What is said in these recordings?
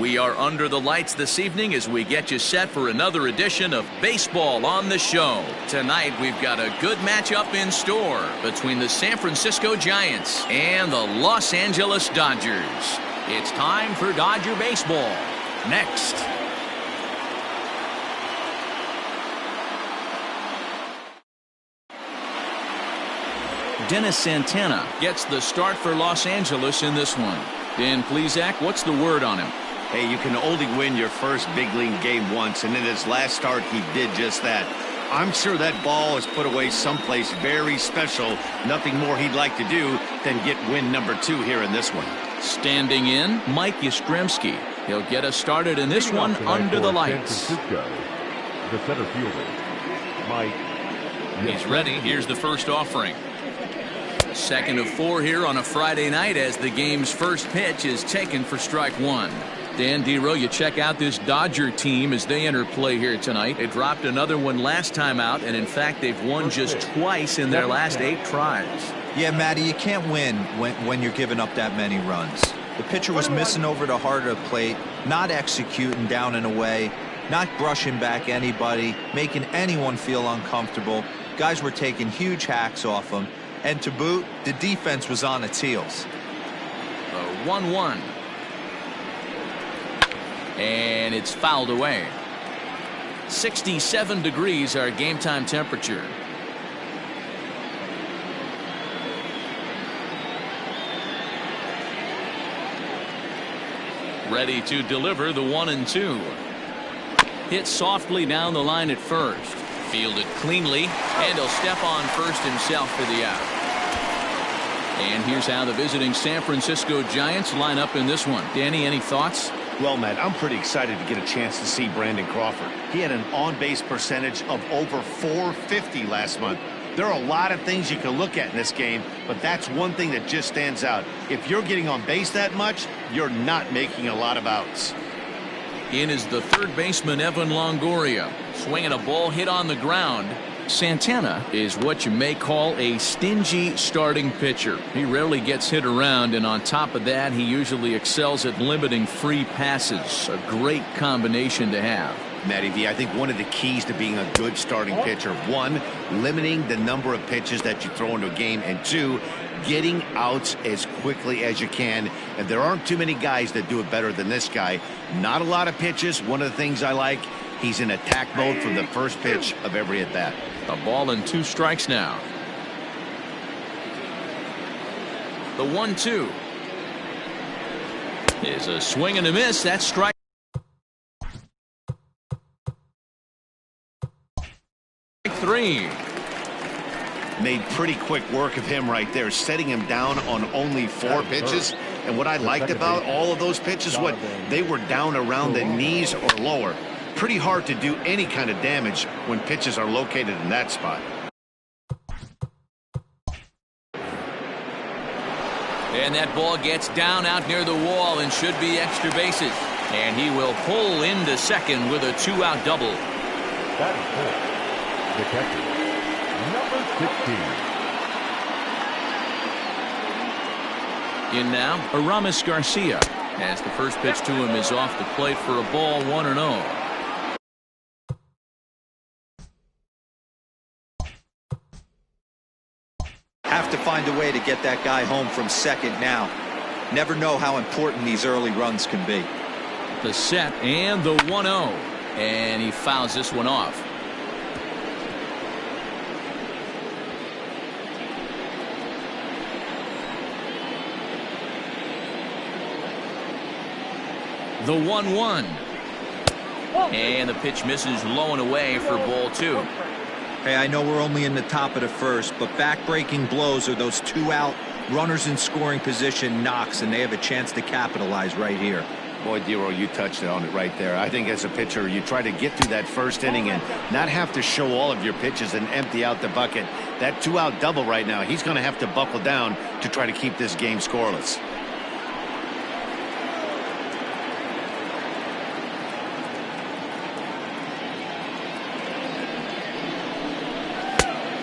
We are under the lights this evening as we get you set for another edition of Baseball on the Show. Tonight we've got a good matchup in store between the San Francisco Giants and the Los Angeles Dodgers. It's time for Dodger Baseball. Next. Dennis Santana gets the start for Los Angeles in this one. Dan Plesac, what's the word on him? Hey, you can only win your first big league game once, and in his last start, he did just that. I'm sure that ball is put away someplace very special. Nothing more he'd like to do than get win number 2 here in this one. Standing in, Mike Yastrzemski. He'll get us started in this one under the lights. San Francisco, the center fielder, Mike. He's ready. Here's the first offering. Second of 4 here on a Friday night as the game's first pitch is taken for strike 1. Dan Dero, you check out this Dodger team as they enter play here tonight. They dropped another one last time out, and in fact they've won just twice in their last 8 tries. Yeah, Matty, you can't win when you're giving up that many runs. The pitcher was missing over the heart of the plate, not executing down and away, not brushing back anybody, making anyone feel uncomfortable. Guys were taking huge hacks off him. And to boot, the defense was on its heels. The 1-1. And it's fouled away. 67 degrees our game time temperature. Ready to deliver the 1-2. Hit softly down the line at first. Fielded cleanly, and he'll step on first himself for the out. And here's how the visiting San Francisco Giants line up in this one. Danny, any thoughts? Well, Matt, I'm pretty excited to get a chance to see Brandon Crawford. He had an on-base percentage of over .450 last month. There are a lot of things you can look at in this game, but that's one thing that just stands out. If you're getting on base that much, you're not making a lot of outs. In is the third baseman, Evan Longoria. Swinging a ball hit on the ground. Santana is what you may call a stingy starting pitcher. He rarely gets hit around, and on top of that, he usually excels at limiting free passes. A great combination to have. Matty V, I think one of the keys to being a good starting pitcher, 1, limiting the number of pitches that you throw into a game, and 2, getting outs as quickly as you can. And there aren't too many guys that do it better than this guy. Not a lot of pitches. One of the things I like, he's in attack mode from the first pitch of every at bat. A ball and 2 strikes now. The 1-2 is a swing and a miss. That's strike 3. Made pretty quick work of him right there, setting him down on only 4 pitches. And what I liked about all of those pitches, they were down around the knees or lower. Pretty hard to do any kind of damage when pitches are located in that spot. And that ball gets down out near the wall and should be extra bases. And he will pull into second with a 2-out double. That is the catcher, number 16. In now, Aramis Garcia, as the first pitch to him is off the plate for a ball, 1-0. Have to find a way to get that guy home from second now. Never know how important these early runs can be. The set and the 1-0. And he fouls this one off. The 1-1. And the pitch misses low and away for ball 2. Hey, I know we're only in the top of the first, but back-breaking blows are those 2-out runners in scoring position knocks, and they have a chance to capitalize right here. Boy, Dero, you touched on it right there. I think as a pitcher, you try to get through that first inning and not have to show all of your pitches and empty out the bucket. That 2-out double right now, he's going to have to buckle down to try to keep this game scoreless.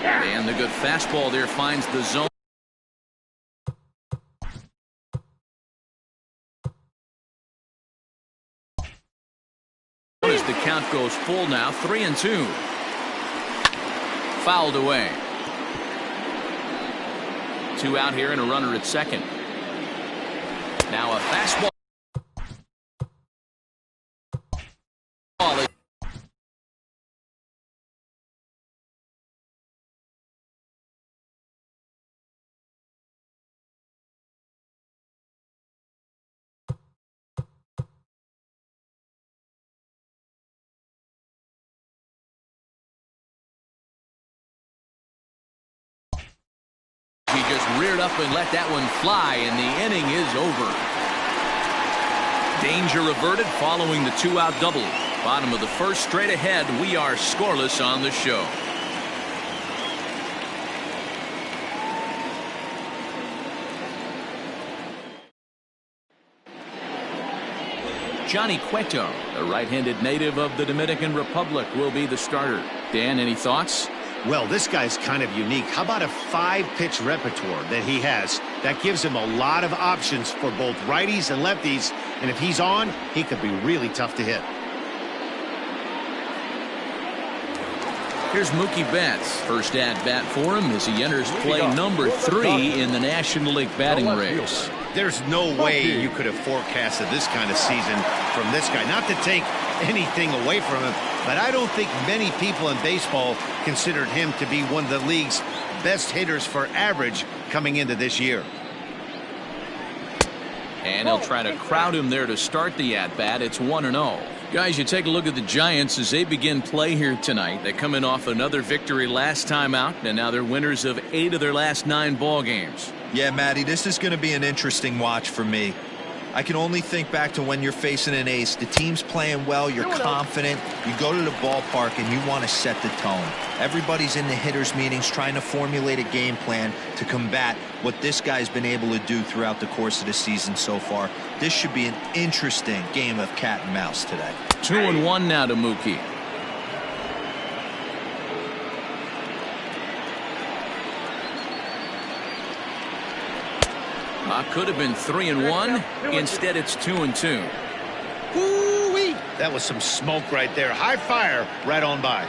And the good fastball there finds the zone. count goes full now, 3-2. Fouled away. 2 out here and a runner at second. Now a fastball. He just reared up and let that one fly, and the inning is over. Danger averted following the 2-out double. Bottom of the first, straight ahead. We are scoreless on the show. Johnny Cueto, the right-handed native of the Dominican Republic, will be the starter. Dan, any thoughts? Well, this guy's kind of unique. How about a 5-pitch repertoire that he has? That gives him a lot of options for both righties and lefties. And if he's on, he could be really tough to hit. Here's Mookie Betts. First at bat for him as he enters play number 3 in the National League batting race. There's no way you could have forecasted this kind of season from this guy. Not to take anything away from him, but I don't think many people in baseball considered him to be one of the league's best hitters for average coming into this year. And he'll try to crowd him there to start the at-bat. It's 1-0. Guys, you take a look at the Giants as they begin play here tonight. They're coming off another victory last time out, and now they're winners of 8 of their last 9 ball games. Yeah, Matty, this is going to be an interesting watch for me. I can only think back to when you're facing an ace. The team's playing well, you're confident, you go to the ballpark and you want to set the tone. Everybody's in the hitters meetings trying to formulate a game plan to combat what this guy's been able to do throughout the course of the season so far. This should be an interesting game of cat and mouse today. 2-1 now to Mookie. Could have been 3-1. Instead, it's 2-2. Woo-wee. That was some smoke right there. High fire right on by.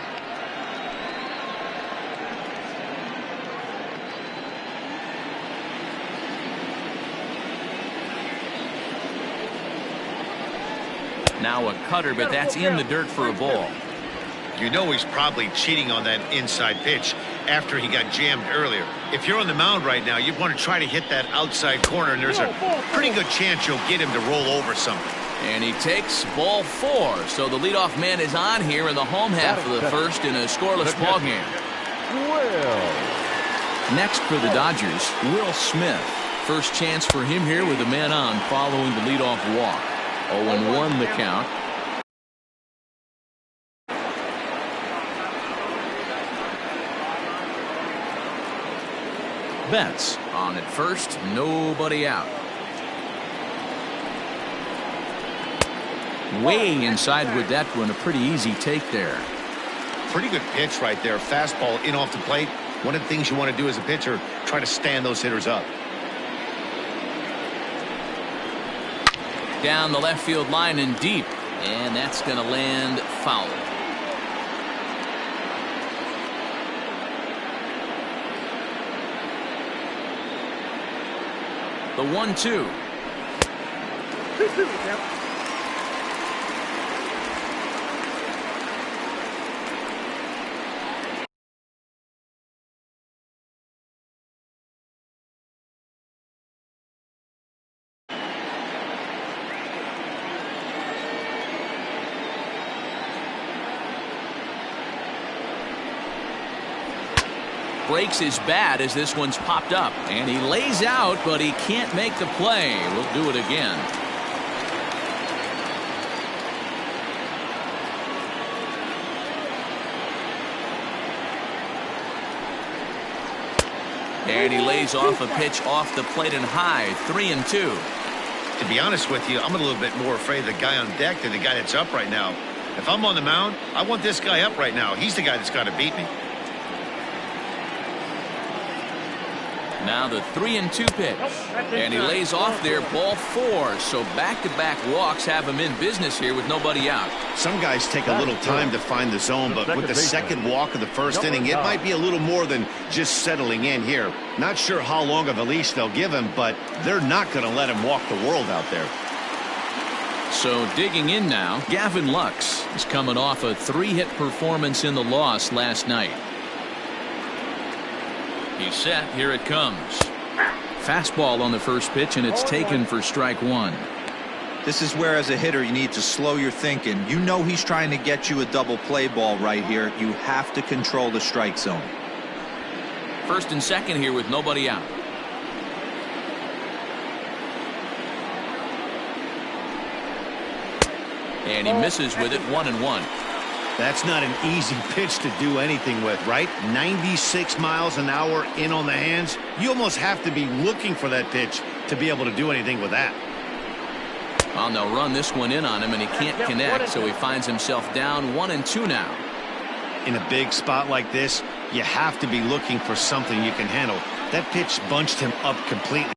Now a cutter, but that's in the dirt for a ball. You know he's probably cheating on that inside pitch after he got jammed earlier. If you're on the mound right now, you want to try to hit that outside corner, and there's a pretty good chance you'll get him to roll over something. And he takes ball 4. So the leadoff man is on here in the home half of the first in a scoreless ball game. Next for the Dodgers, Will Smith. First chance for him here with a man on following the leadoff walk. 0-1 the count. Betts on at first, nobody out. Way inside with that one, a pretty easy take there. Pretty good pitch right there. Fastball in off the plate. One of the things you want to do as a pitcher, try to stand those hitters up. Down the left field line and deep, and that's going to land foul. The 1-2. Breaks his bat as this one's popped up, and he lays out, but he can't make the play. We'll do it again. And he lays off a pitch off the plate and high. 3-2. To be honest with you, I'm a little bit more afraid of the guy on deck than the guy that's up right now. If I'm on the mound, I want this guy up right now. He's the guy that's got to beat me. Now the 3-2 pitch. And he lays off there, ball 4. So back-to-back walks have him in business here with nobody out. Some guys take a little time to find the zone, but with the second walk of the first inning, it might be a little more than just settling in here. Not sure how long of a leash they'll give him, but they're not going to let him walk the world out there. So digging in now, Gavin Lux is coming off a 3-hit performance in the loss last night. He's set. Here it comes. Fastball on the first pitch, and it's taken for strike 1. This is where, as a hitter, you need to slow your thinking. You know he's trying to get you a double play ball right here. You have to control the strike zone. First and second here with nobody out. And he misses with it, 1-1. That's not an easy pitch to do anything with, right? 96 miles an hour in on the hands. You almost have to be looking for that pitch to be able to do anything with that. Well, they'll run this one in on him, and he can't connect, so he finds himself down 1-2 now. In a big spot like this, you have to be looking for something you can handle. That pitch bunched him up completely.